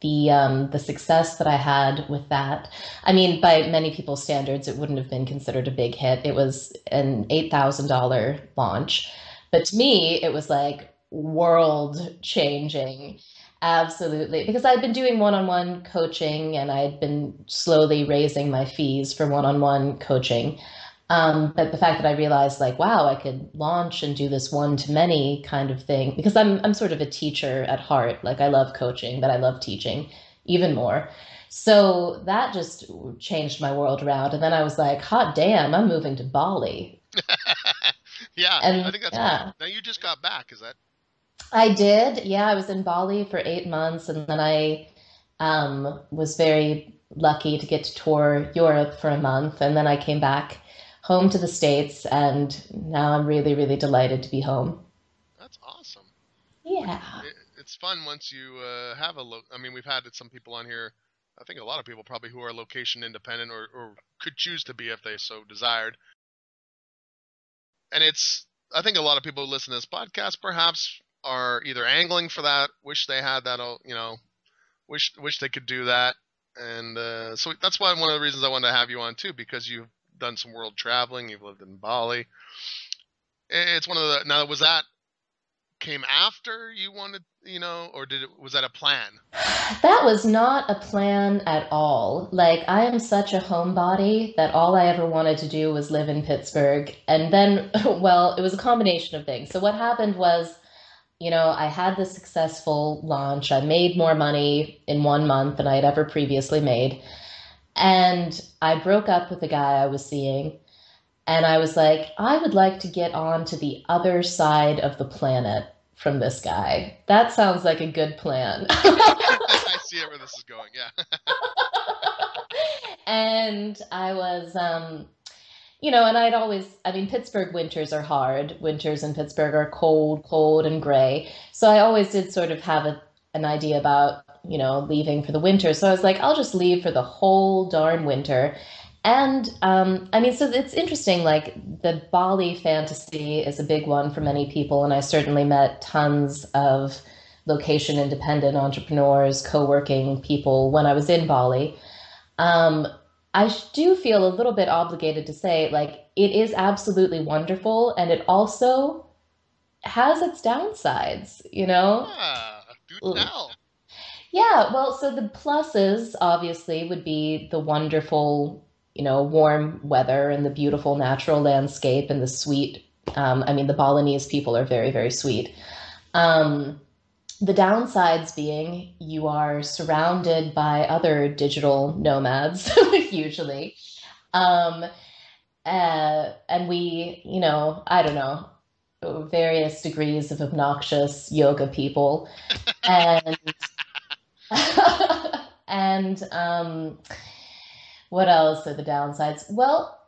The success that I had with that, I mean, by many people's standards, it wouldn't have been considered a big hit. It was an $8,000 launch, but to me, it was like world changing. Absolutely. Because I'd been doing one on one coaching and I'd been slowly raising my fees for one on one coaching. But the fact that I realized, like, wow, I could launch and do this one to many kind of thing, because I'm sort of a teacher at heart. Like, I love coaching, but I love teaching even more. So that just changed my world around. And then I was like, hot damn, I'm moving to Bali. Yeah, I And think that's great. yeah, Now you just got back, is that? I did. Yeah, I was in Bali for 8 months, and then I was very lucky to get to tour Europe for a month, and then I came back home to the States, and now I'm really, really delighted to be home. That's awesome. Like Yeah. it's fun once you have a I mean, we've had some people on here. I think a lot of people probably who are location independent or could choose to be if they so desired. And it's I think a lot of people who listen to this podcast perhaps are either angling for that, wish they had that, wish they could do that, and so that's why one of the reasons I wanted to have you on too, because you've done some world traveling, you've lived in Bali. It's one of the now was that came after you wanted, or was that a plan? That was not a plan at all. Like, I am such a homebody that all I ever wanted to do was live in Pittsburgh. And then, well, it was a combination of things. So, what happened was, I had this successful launch. I made more money in 1 month than I had ever previously made. And I broke up with the guy I was seeing. And I was like, I would like to get on to the other side of the planet from this guy. That sounds like a good plan. I see where this is going. Yeah. And I was, and I'd always, I mean, Pittsburgh winters are hard. Winters in Pittsburgh are cold, cold and gray. So I always did sort of have an idea about, leaving for the winter. So I was like, I'll just leave for the whole darn winter. And I mean, so it's interesting. Like, the Bali fantasy is a big one for many people. And I certainly met tons of location independent entrepreneurs, co working people when I was in Bali. Um, I do feel a little bit obligated to say, like, it is absolutely wonderful, and it also has its downsides, you know? Yeah. Do Mm. tell. Yeah, well, so the pluses obviously would be the wonderful, warm weather and the beautiful natural landscape and the sweet. I mean, the Balinese people are very, very sweet. Um, the downsides being you are surrounded by other digital nomads, usually. Um, and we, I don't know, various degrees of obnoxious yoga people. And and what else are the downsides? Well,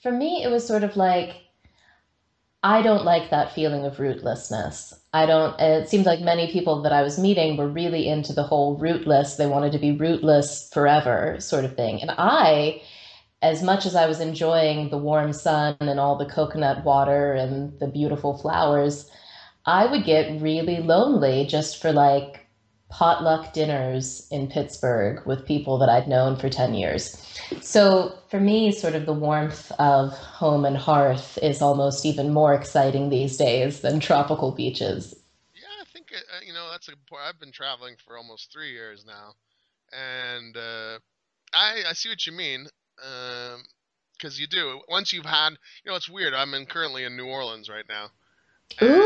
for me, it was sort of like I don't like that feeling of rootlessness. I don't, it seems like many people that I was meeting were really into the whole rootless, they wanted to be rootless forever sort of thing. And as much as I was enjoying the warm sun and all the coconut water and the beautiful flowers, I would get really lonely just for like potluck dinners in Pittsburgh with people that I'd known for 10 years. So for me, sort of the warmth of home and hearth is almost even more exciting these days than tropical beaches. Yeah, I think that's a point. I've been traveling for almost 3 years now, and I see what you mean. Because you do once you've had, it's weird. Currently in New Orleans right now, and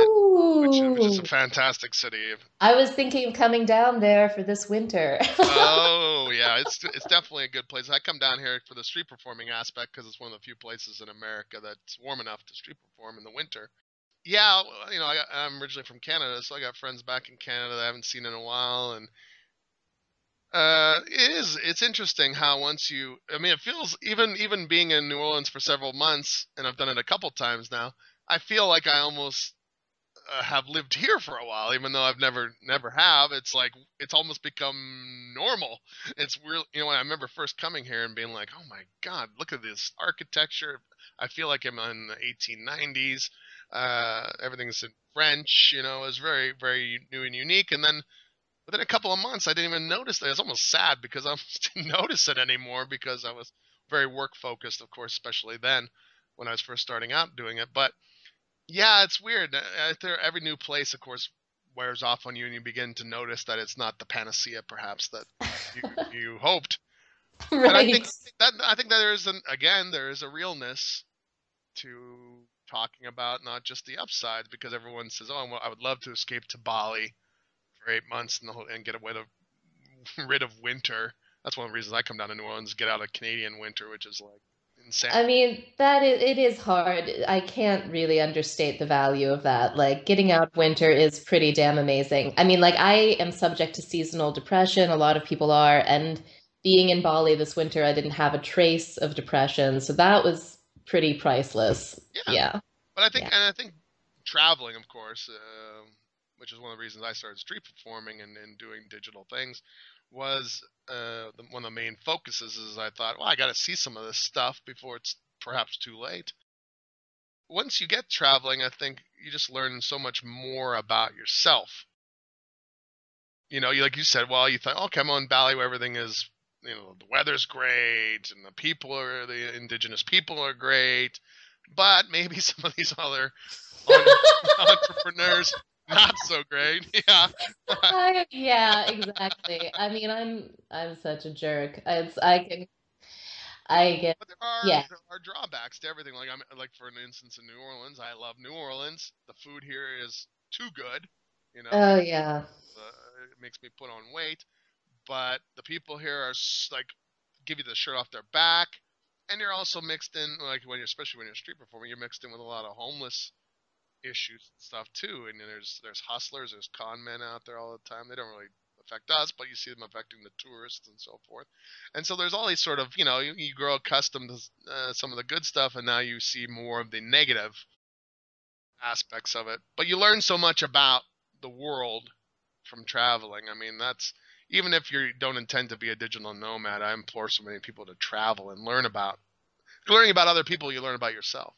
which is a Ooh, fantastic city. I was thinking of coming down there for this winter. Oh yeah, it's definitely a good place. I come down here for the street performing aspect because it's one of the few places in America that's warm enough to street perform in the winter. Yeah, well, I'm originally from Canada, so I got friends back in Canada that I haven't seen in a while, and it's interesting how once I mean, it feels even being in New Orleans for several months, and I've done it a couple times now. I feel like I almost have lived here for a while, even though I've never have. It's like it's almost become normal. It's real. When I remember first coming here and being like, oh my God, look at this architecture. I feel like I'm in the 1890s. Everything's in French. It was very, very new and unique. And then within a couple of months, I didn't even notice that. It's almost sad because I didn't notice it anymore because I was very work focused, of course, especially then when I was first starting out doing it. But yeah, it's weird. Every new place, of course, wears off on you, and you begin to notice that it's not the panacea, perhaps, that you hoped. And Right. I think that there is a realness to talking about not just the upsides, because everyone says, "Oh, I would love to escape to Bali for 8 months and get rid of winter." That's one of the reasons I come down to New Orleans, get out of Canadian winter, which is like insane. I mean, it is hard. I can't really understate the value of that. Like getting out of winter is pretty damn amazing. I mean, like I am subject to seasonal depression. A lot of people are, and being in Bali this winter, I didn't have a trace of depression, so that was pretty priceless. Yeah, Yeah. but Yeah. I think traveling, of course, which is one of the reasons I started street performing and doing digital things, was one of the main focuses. Is I thought, well, I got to see some of this stuff before it's perhaps too late. Once you get traveling, I think you just learn so much more about yourself. Like you said, well, you thought, okay, I'm on Bali where everything is, the weather's great and the indigenous people are great, but maybe some of these other entrepreneurs not so great. Yeah. Yeah, exactly. I mean, I'm such a jerk. I can I get But yeah. there are drawbacks to everything. Like like for an instance in New Orleans, I love New Orleans. The food here is too good. Oh Makes yeah. it makes me put on weight. But the people here are like give you the shirt off their back, and you're also mixed in, like especially when you're street performing, you're mixed in with a lot of homeless issues and stuff too. And there's hustlers, there's con men out there all the time. They don't really affect us, but you see them affecting the tourists and so forth. And so there's all these sort of, you grow accustomed to some of the good stuff, and now you see more of the negative aspects of it. But you learn so much about the world from traveling. I mean, that's even if you don't intend to be a digital nomad, I implore so many people to travel and learning about other people. You learn about yourself.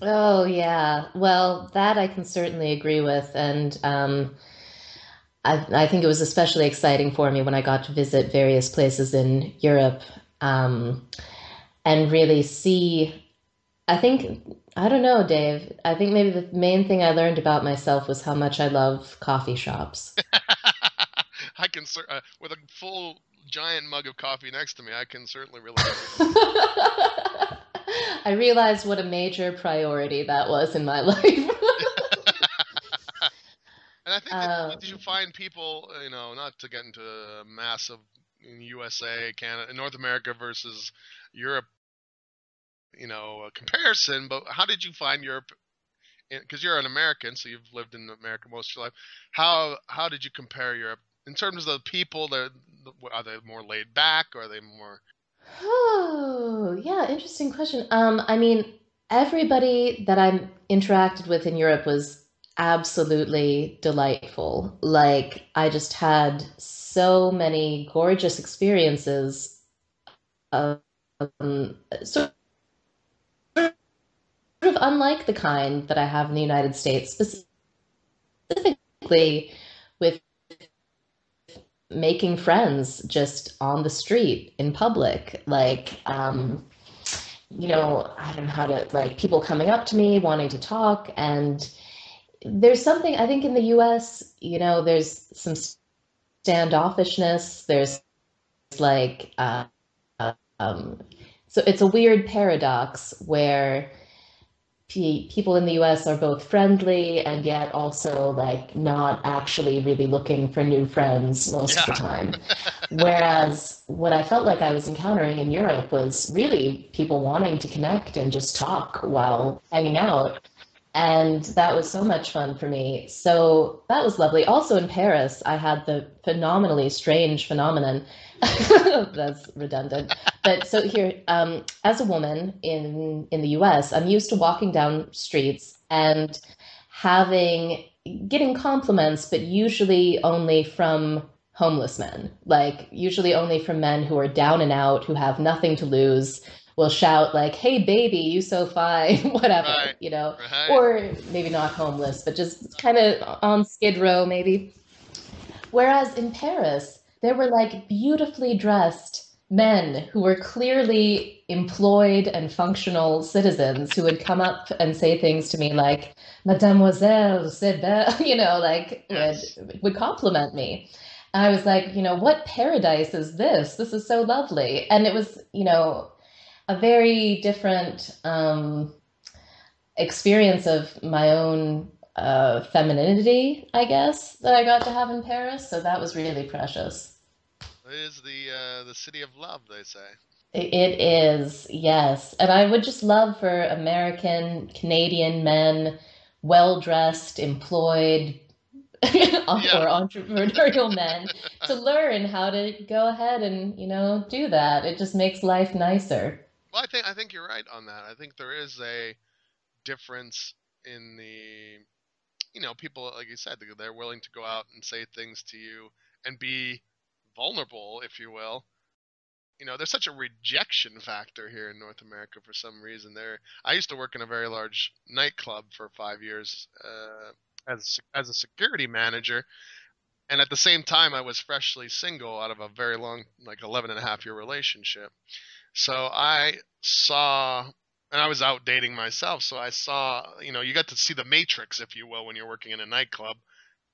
Oh yeah. Well, that I can certainly agree with, and I think it was especially exciting for me when I got to visit various places in Europe, um, and really see. I think, I don't know, Dave. I think maybe the main thing I learned about myself was how much I love coffee shops. I can with a full giant mug of coffee next to me, I can certainly relate. I realized what a major priority that was in my life. And I think that Um, did you find people, not to get into massive in USA, Canada, North America versus Europe, a comparison, but how did you find Europe? Because you're an American, so you've lived in America most of your life. How did you compare Europe in terms of the people? Are they more laid back? Or are they more? oh, yeah, interesting question. I mean, everybody that I interacted with in Europe was absolutely delightful. Like, I just had so many gorgeous experiences, um, sort of unlike the kind that I have in the United States, specifically with making friends just on the street in public. Like, I don't know how to, like, people coming up to me wanting to talk. And there's something, I think, in the US, there's some standoffishness. There's like, um, so it's a weird paradox where people in the US are both friendly and yet also like not actually really looking for new friends most of the Yeah. time. Whereas what I felt like I was encountering in Europe was really people wanting to connect and just talk while hanging out. And that was so much fun for me. So that was lovely. Also in Paris, I had the phenomenally strange phenomenon. That's redundant. But so here, as a woman in the US, I'm used to walking down streets and having getting compliments, but usually only from homeless men. Like, usually only from men who are down and out, who have nothing to lose, will shout, like, hey, baby, you so fine, whatever, Right. Right. Or maybe not homeless, but just kind of on Skid Row, maybe. Whereas in Paris, there were like beautifully dressed men who were clearly employed and functional citizens who would come up and say things to me like, Mademoiselle, c'est belle, like Yes. would compliment me. And I was like, what paradise is this? This is so lovely. And it was, a very different experience of my own femininity, I guess, that I got to have in Paris. So that was really precious. It is the city of love, they say. It is, yes. And I would just love for American, Canadian men, well dressed, employed, Yeah. or entrepreneurial men to learn how to go ahead and, do that. It just makes life nicer. Well, I think you're right on that. I think there is a difference in the people, like you said, they're willing to go out and say things to you and be vulnerable, if you will. There's such a rejection factor here in North America for some reason. I used to work in a very large nightclub for 5 years as a security manager, and at the same time, I was freshly single out of a very long, like 11 and a half year relationship. So I saw, and I was out dating myself. So I saw, you got to see the matrix, if you will, when you're working in a nightclub.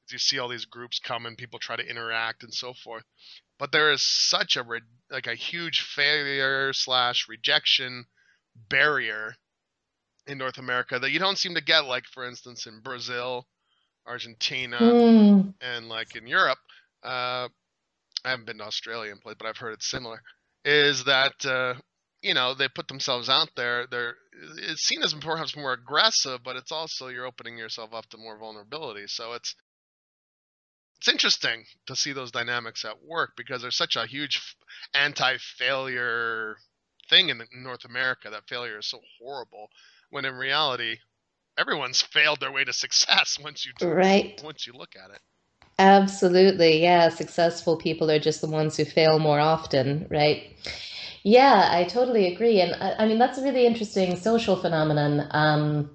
You see all these groups come and people try to interact and so forth. But there is such a huge failure slash rejection barrier in North America that you don't seem to get, like, for instance, in Brazil, Argentina, Hmm. and like in Europe. I haven't been to Australia and played, but I've heard it's similar. Is that they put themselves out there. It's seen as perhaps more aggressive, but it's also you're opening yourself up to more vulnerability. So it's interesting to see those dynamics at work because there's such a huge anti-failure thing in North America that failure is so horrible, when in reality everyone's failed their way to success Right. once you look at it. Absolutely. Yeah. Successful people are just the ones who fail more often, right? Yeah, I totally agree. And I mean, that's a really interesting social phenomenon.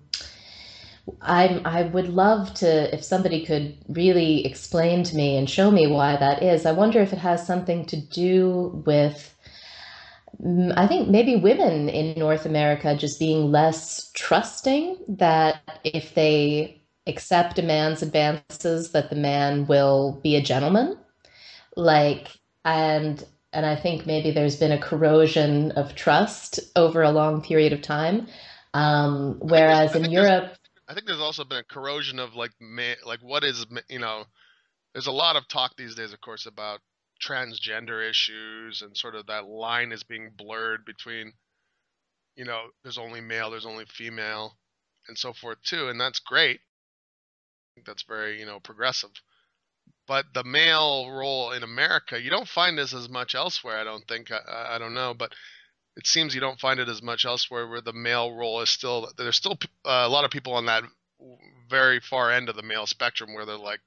I would love to, if somebody could really explain to me and show me why that is. I wonder if it has something to do with, I think maybe women in North America just being less trusting that if they accept a man's advances, that the man will be a gentleman. Like, and and I think maybe there's been a corrosion of trust over a long period of time. I think there's Whereas I in think there's Europe, I think there's also been a corrosion of like what is there's a lot of talk these days, of course, about transgender issues, and sort of that line is being blurred between there's only male, there's only female, and so forth too, and that's great. I think that's very progressive. But the male role in America, you don't find this as much elsewhere. I don't think. I don't know, but it seems you don't find it as much elsewhere, where the male role is still there's still a lot of people on that very far end of the male spectrum where they're like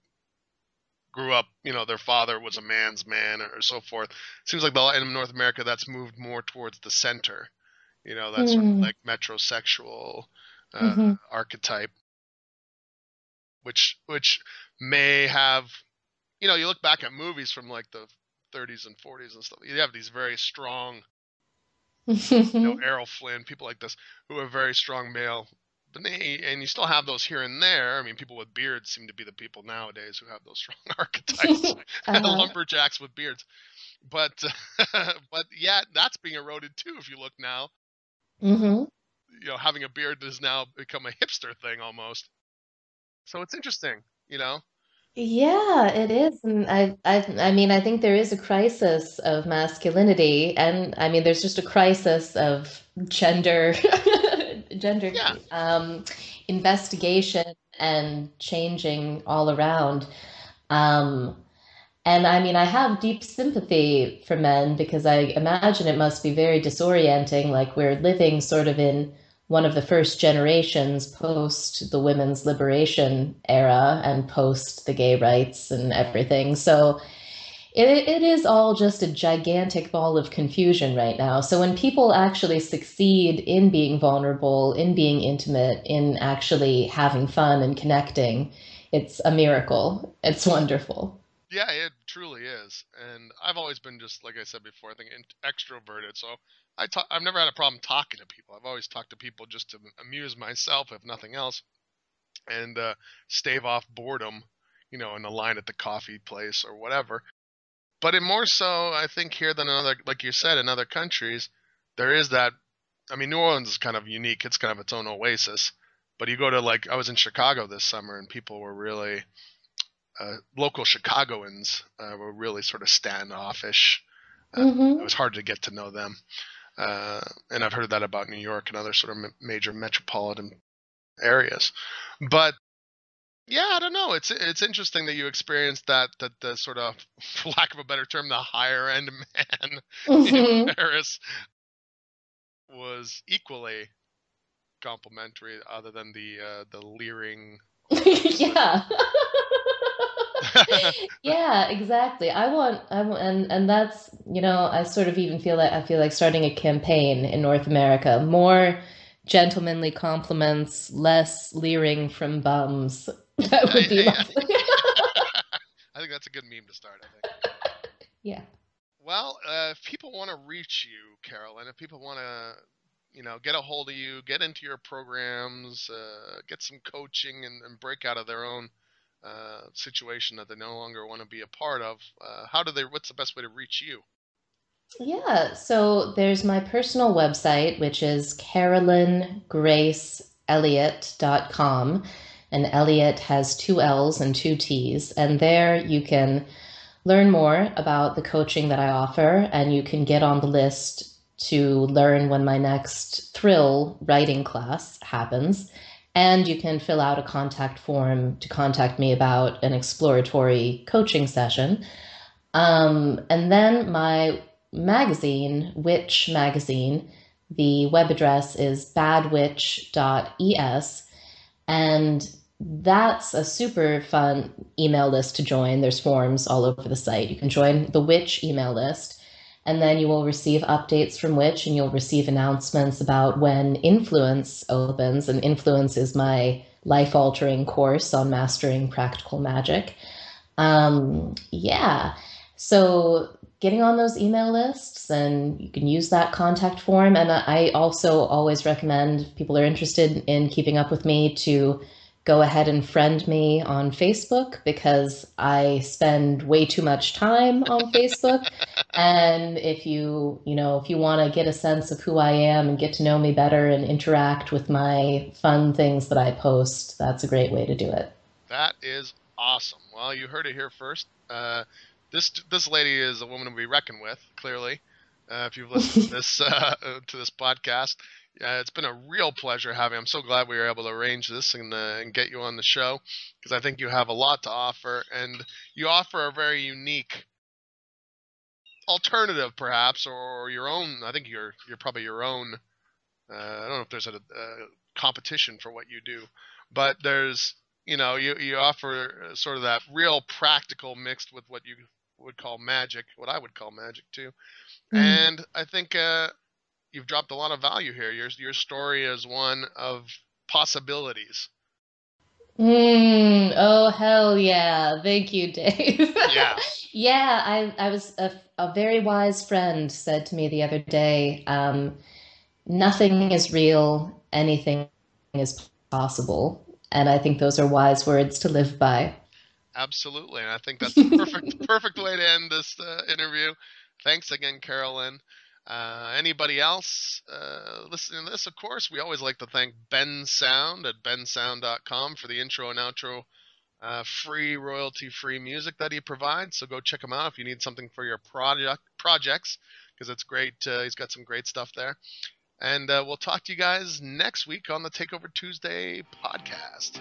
grew up, their father was a man's man or so forth. Seems like in North America that's moved more towards the center. That sort of mm, like metrosexual mhm. archetype, which may have, you look back at movies from like the 30s and 40s and stuff. You have these very strong, Errol Flynn, people like this, who are very strong male. And you still have those here and there. I mean, people with beards seem to be the people nowadays who have those strong archetypes, Uh-huh. lumberjacks with beards. But but yeah, that's being eroded too. If you look now, Hmm. having a beard has now become a hipster thing almost. So it's interesting, you know. Yeah, it is. And I mean, I think there is a crisis of masculinity, and I mean, there's just a crisis of gender, gender, Yeah, um, investigation and changing all around. Um, and I mean, I have deep sympathy for men because I imagine it must be very disorienting. Like, we're living sort of in one of the first generations post the women's liberation era and post the gay rights and everything. So It is all just a gigantic ball of confusion right now. So when people actually succeed in being vulnerable, in being intimate, in actually having fun and connecting, it's a miracle. It's wonderful. Yeah, it truly is. And I've always been just like I said before, I think extroverted. So I've never had a problem talking to people. I've always talked to people just to amuse myself, if nothing else, and stave off boredom, in the line at the coffee place or whatever. But it more so, I think, here than in other, like you said, in other countries, there is that. I mean, New Orleans is kind of unique. It's kind of its own oasis. But you go to, like, I was in Chicago this summer, and people were really local Chicagoans were really sort of standoffish. It Hmm. was hard to get to know them. And I've heard that about New York and other sort of major metropolitan areas. But yeah, I don't know. It's interesting that you experienced that the sort of, for lack of a better term, the higher end man in Hmm. Paris was equally complimentary, other than the leering hostess. Yeah. Yeah, exactly. And that's, I sort of even I feel like starting a campaign in North America. More gentlemanly compliments, less leering from bums. That would be Yeah, lovely. I think that's a good meme to start. I think. Yeah. Well, if people want to reach you, Carolyn, if people want to, get a hold of you, get into your programs, get some coaching, and break out of their own situation that they no longer want to be a part of, how do they? What's the best way to reach you? Yeah, so there's my personal website, which is carolyngraceelliott.com. And Elliott has two L's and two T's. And there you can learn more about the coaching that I offer, and you can get on the list to learn when my next thrill writing class happens. And you can fill out a contact form to contact me about an exploratory coaching session. And then my magazine, Witch Magazine, the web address is badwitch.es. And that's a super fun email list to join. There's forms all over the site. You can join the Witch email list, and then you will receive updates from Witch, and you'll receive announcements about when Influence opens. And Influence is my life altering course on mastering practical magic. Yeah. So getting on those email lists, and you can use that contact form. And I also always recommend if people are interested in keeping up with me to go ahead and friend me on Facebook, because I spend way too much time on Facebook. And if you want to get a sense of who I am and get to know me better and interact with my fun things that I post, that's a great way to do it. That is awesome. Well, you heard it here first. This lady is a woman to be reckoned with. Clearly, if you've listened to this podcast, it's been a real pleasure having. I'm so glad we were able to arrange this and get you on the show, because I think you have a lot to offer, and you offer a very unique alternative, perhaps, or your own. I think you're probably your own. I don't know if there's a competition for what you do, but there's, you offer sort of that real practical mixed with what you would call magic, what I would call magic too. Mm. And I think you've dropped a lot of value here. Your story is one of possibilities. Oh, hell yeah. Thank you, Dave. Yeah, Yeah, I was a very wise friend said to me the other day, nothing is real, anything is possible. And I think those are wise words to live by. absolutely. And I think that's a perfect way to end this interview. Thanks again, Carolyn. Anybody else listening to this? Of course, we always like to thank Ben Sound at bensound.com for the intro and outro free royalty-free music that he provides. So go check him out if you need something for your projects, because it's great. He's got some great stuff there. And we'll talk to you guys next week on the Takeover Tuesday podcast.